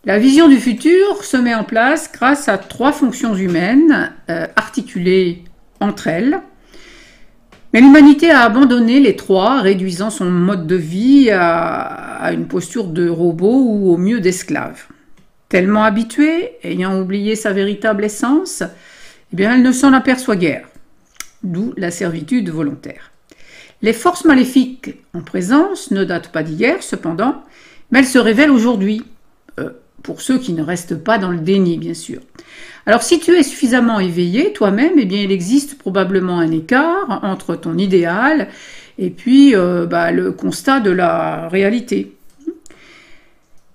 La vision du futur se met en place grâce à 3 fonctions humaines articulées entre elles. Mais l'humanité a abandonné les 3, réduisant son mode de vie à une posture de robot ou au mieux d'esclave. Tellement habituée, ayant oublié sa véritable essence, eh bien, elle ne s'en aperçoit guère, d'où la servitude volontaire. Les forces maléfiques en présence ne datent pas d'hier, cependant, mais elles se révèlent aujourd'hui, pour ceux qui ne restent pas dans le déni, bien sûr. Alors, si tu es suffisamment éveillé toi-même, eh bien, il existe probablement un écart entre ton idéal et puis le constat de la réalité.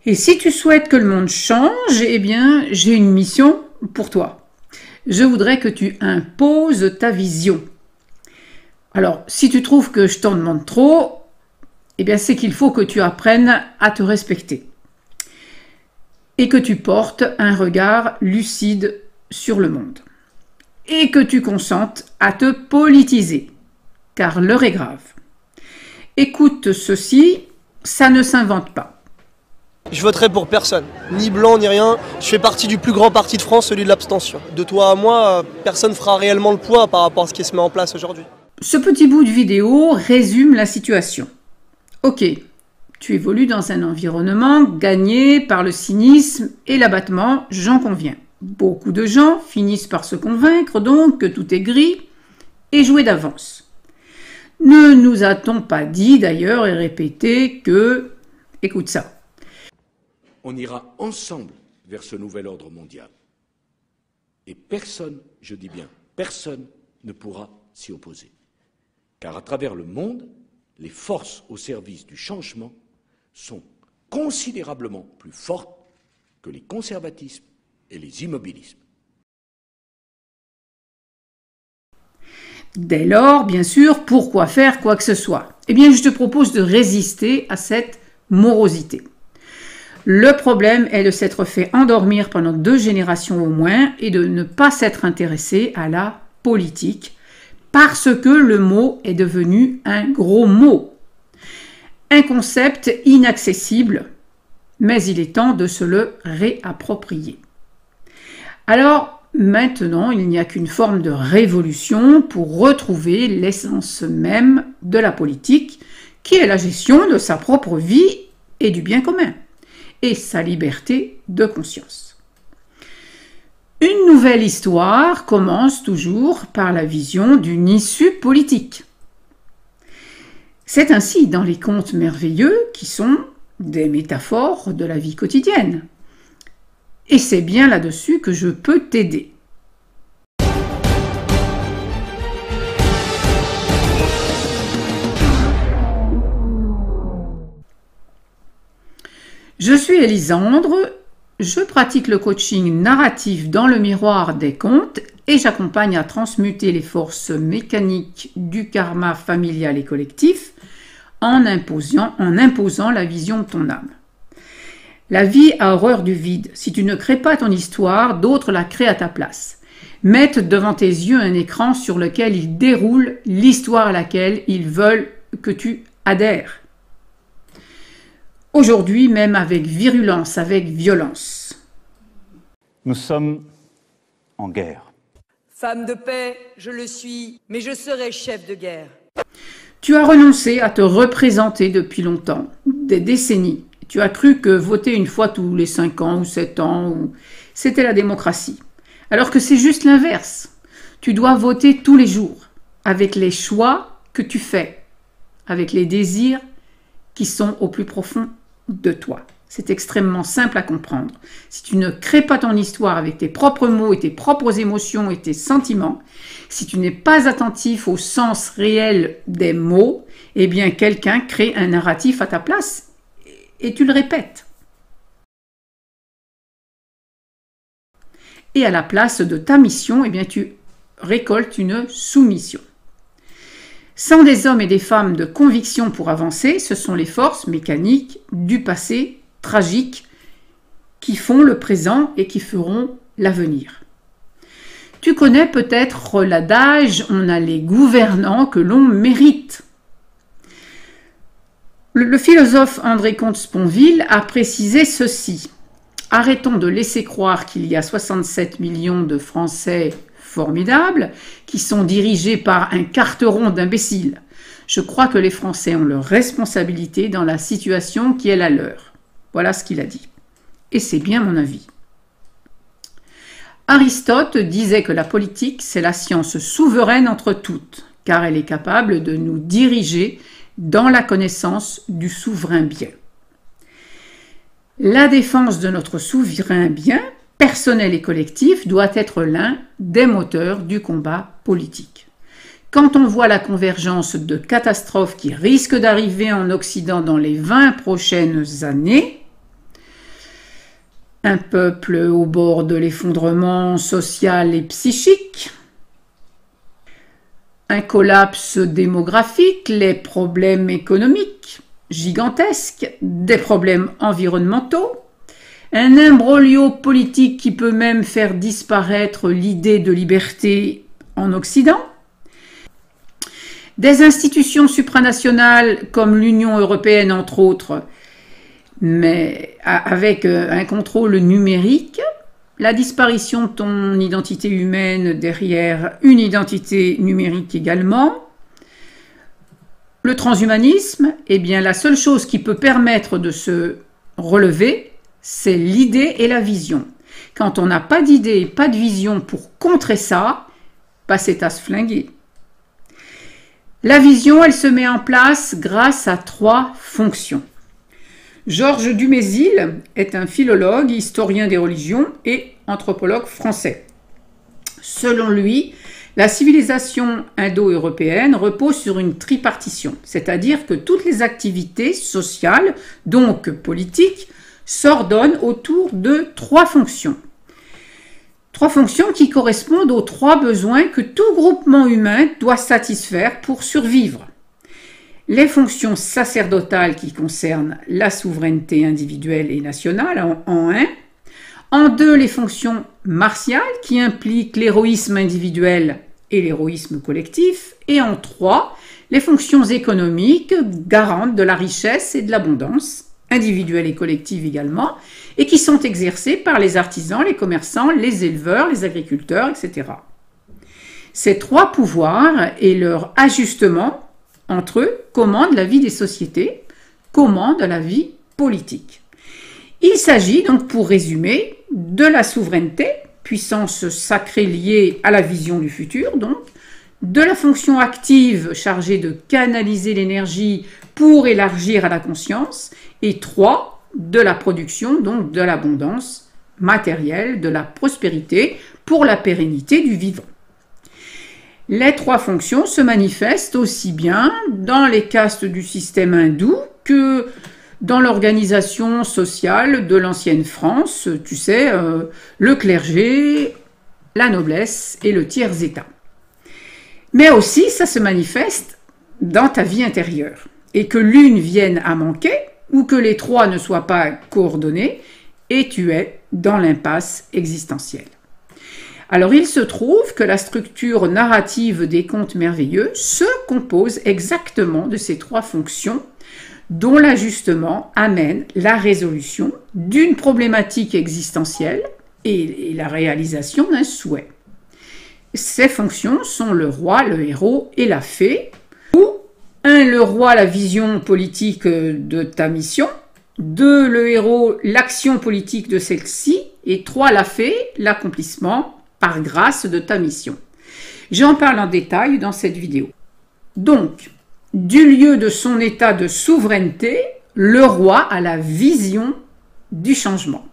Et si tu souhaites que le monde change, eh bien, j'ai une mission pour toi. Je voudrais que tu imposes ta vision. Alors, si tu trouves que je t'en demande trop, eh bien, c'est qu'il faut que tu apprennes à te respecter et que tu portes un regard lucide sur le monde et que tu consentes à te politiser, car l'heure est grave. Écoute ceci, ça ne s'invente pas. Je voterai pour personne, ni blanc ni rien. Je fais partie du plus grand parti de France, celui de l'abstention. De toi à moi, personne ne fera réellement le poids par rapport à ce qui se met en place aujourd'hui. Ce petit bout de vidéo résume la situation. Ok, tu évolues dans un environnement gagné par le cynisme et l'abattement, j'en conviens. Beaucoup de gens finissent par se convaincre donc que tout est gris et joué d'avance. Ne nous a-t-on pas dit d'ailleurs et répété que... Écoute ça. On ira ensemble vers ce nouvel ordre mondial. Et personne, je dis bien personne, ne pourra s'y opposer. Car à travers le monde, les forces au service du changement sont considérablement plus fortes que les conservatismes et les immobilismes. Dès lors, bien sûr, pourquoi faire quoi que ce soit? Eh bien, je te propose de résister à cette morosité. Le problème est de s'être fait endormir pendant 2 générations au moins et de ne pas s'être intéressé à la politique parce que le mot est devenu un gros mot. Un concept inaccessible, mais il est temps de se le réapproprier. Alors, maintenant, il n'y a qu'une forme de révolution pour retrouver l'essence même de la politique, qui est la gestion de sa propre vie et du bien commun, et sa liberté de conscience. Une nouvelle histoire commence toujours par la vision d'une issue politique. C'est ainsi dans les contes merveilleux qui sont des métaphores de la vie quotidienne. Et c'est bien là-dessus que je peux t'aider. Je suis Elisandre, je pratique le coaching narratif dans le miroir des contes et j'accompagne à transmuter les forces mécaniques du karma familial et collectif en imposant la vision de ton âme. La vie a horreur du vide. Si tu ne crées pas ton histoire, d'autres la créent à ta place. Mettent devant tes yeux un écran sur lequel ils déroulent l'histoire à laquelle ils veulent que tu adhères. Aujourd'hui, même avec virulence, avec violence. Nous sommes en guerre. Femme de paix, je le suis, mais je serai chef de guerre. Tu as renoncé à te représenter depuis longtemps, des décennies. Tu as cru que voter une fois tous les 5 ans ou 7 ans, c'était la démocratie. Alors que c'est juste l'inverse. Tu dois voter tous les jours, avec les choix que tu fais, avec les désirs qui sont au plus profond de toi. C'est extrêmement simple à comprendre. Si tu ne crées pas ton histoire avec tes propres mots et tes propres émotions et tes sentiments, si tu n'es pas attentif au sens réel des mots, eh bien quelqu'un crée un narratif à ta place et tu le répètes. Et à la place de ta mission, eh bien tu récoltes une soumission. Sans des hommes et des femmes de conviction pour avancer, ce sont les forces mécaniques du passé tragiques qui font le présent et qui feront l'avenir. Tu connais peut-être l'adage « on a les gouvernants que l'on mérite ». Le philosophe André Comte-Sponville a précisé ceci. Arrêtons de laisser croire qu'il y a 67 millions de Français formidables qui sont dirigés par un carteron d'imbéciles. Je crois que les Français ont leur responsabilité dans la situation qui est la leur. Voilà ce qu'il a dit. Et c'est bien mon avis. Aristote disait que la politique, c'est la science souveraine entre toutes, car elle est capable de nous diriger dans la connaissance du souverain bien. La défense de notre souverain bien, personnel et collectif, doit être l'un des moteurs du combat politique. Quand on voit la convergence de catastrophes qui risquent d'arriver en Occident dans les 20 prochaines années, un peuple au bord de l'effondrement social et psychique, un collapse démographique, les problèmes économiques gigantesques, des problèmes environnementaux, un imbroglio politique qui peut même faire disparaître l'idée de liberté en Occident, des institutions supranationales comme l'Union européenne entre autres, mais avec un contrôle numérique, la disparition de ton identité humaine derrière une identité numérique également, le transhumanisme, eh bien la seule chose qui peut permettre de se relever, c'est l'idée et la vision. Quand on n'a pas d'idée et pas de vision pour contrer ça, bah c'est à se flinguer. La vision, elle se met en place grâce à 3 fonctions. Georges Dumézil est un philologue, historien des religions et anthropologue français. Selon lui, la civilisation indo-européenne repose sur une tripartition, c'est-à-dire que toutes les activités sociales, donc politiques, s'ordonnent autour de 3 fonctions. 3 fonctions qui correspondent aux 3 besoins que tout groupement humain doit satisfaire pour survivre. Les fonctions sacerdotales qui concernent la souveraineté individuelle et nationale en 1. En 2, les fonctions martiales qui impliquent l'héroïsme individuel et l'héroïsme collectif. Et en 3, les fonctions économiques garantes de la richesse et de l'abondance, individuelle et collective également, et qui sont exercées par les artisans, les commerçants, les éleveurs, les agriculteurs, etc. Ces 3 pouvoirs et leur ajustement entre eux commandent la vie des sociétés, commandent la vie politique. Il s'agit donc, pour résumer, de la souveraineté, puissance sacrée liée à la vision du futur, donc, de la fonction active chargée de canaliser l'énergie pour élargir à la conscience, et 3, de la production, donc de l'abondance matérielle, de la prospérité pour la pérennité du vivant. Les 3 fonctions se manifestent aussi bien dans les castes du système hindou que dans l'organisation sociale de l'ancienne France, tu sais, le clergé, la noblesse et le tiers-état. Mais aussi, ça se manifeste dans ta vie intérieure. Et que l'une vienne à manquer, ou que les 3 ne soient pas coordonnés, et tu es dans l'impasse existentielle. Alors il se trouve que la structure narrative des contes merveilleux se compose exactement de ces 3 fonctions dont l'ajustement amène la résolution d'une problématique existentielle et la réalisation d'un souhait. Ces fonctions sont le roi, le héros et la fée, où 1. Le roi, la vision politique de ta mission, 2. Le héros, l'action politique de celle-ci, et 3. La fée, l'accomplissement par grâce de ta mission. J'en parle en détail dans cette vidéo. Donc, du lieu de son état de souveraineté, le roi a la vision du changement.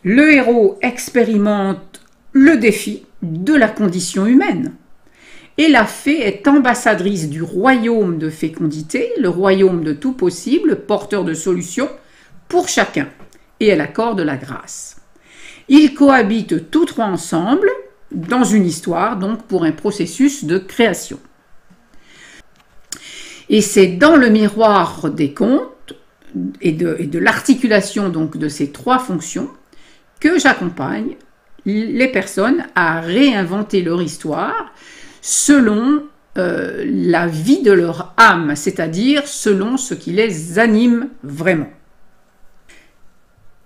Le héros expérimente le défi de la condition humaine. Et la fée est ambassadrice du royaume de fécondité, le royaume de tout possible, porteur de solutions pour chacun. Et elle accorde la grâce. Ils cohabitent tous 3 ensemble dans une histoire, donc pour un processus de création. Et c'est dans le miroir des contes et de l'articulation donc de ces 3 fonctions que j'accompagne les personnes à réinventer leur histoire selon la vie de leur âme, c'est-à-dire selon ce qui les anime vraiment.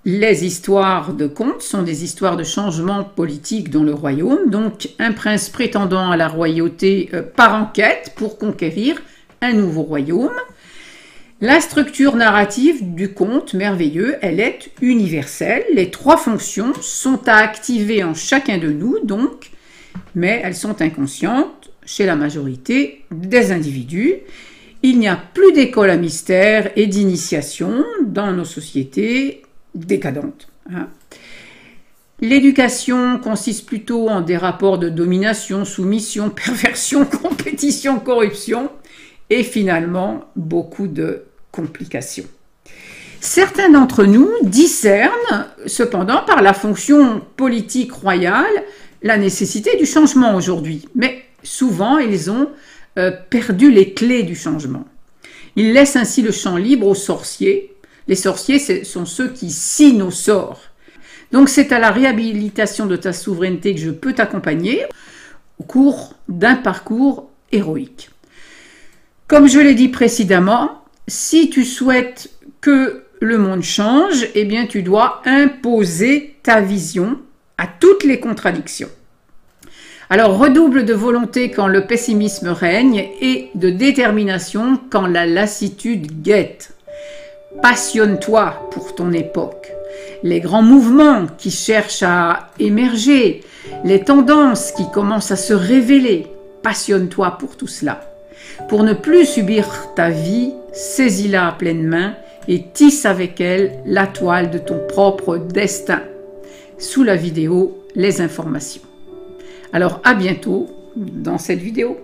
Les histoires de contes sont des histoires de changement politique dans le royaume, donc un prince prétendant à la royauté part en quête pour conquérir un nouveau royaume. La structure narrative du conte merveilleux, elle est universelle. Les 3 fonctions sont à activer en chacun de nous, donc, mais elles sont inconscientes chez la majorité des individus. Il n'y a plus d'école à mystère et d'initiation dans nos sociétés décadentes. L'éducation consiste plutôt en des rapports de domination, soumission, perversion, compétition, corruption et finalement beaucoup de complications. Certains d'entre nous discernent cependant par la fonction politique royale la nécessité du changement aujourd'hui, mais souvent ils ont perdu les clés du changement. Ils laissent ainsi le champ libre aux sorciers. Les sorciers, ce sont ceux qui signent au sort. Donc c'est à la réhabilitation de ta souveraineté que je peux t'accompagner au cours d'un parcours héroïque. Comme je l'ai dit précédemment, si tu souhaites que le monde change, eh bien tu dois imposer ta vision à toutes les contradictions. Alors redouble de volonté quand le pessimisme règne et de détermination quand la lassitude guette. Passionne-toi pour ton époque. Les grands mouvements qui cherchent à émerger, les tendances qui commencent à se révéler, passionne-toi pour tout cela. Pour ne plus subir ta vie, saisis-la à pleine main et tisse avec elle la toile de ton propre destin. Sous la vidéo, les informations. Alors à bientôt dans cette vidéo.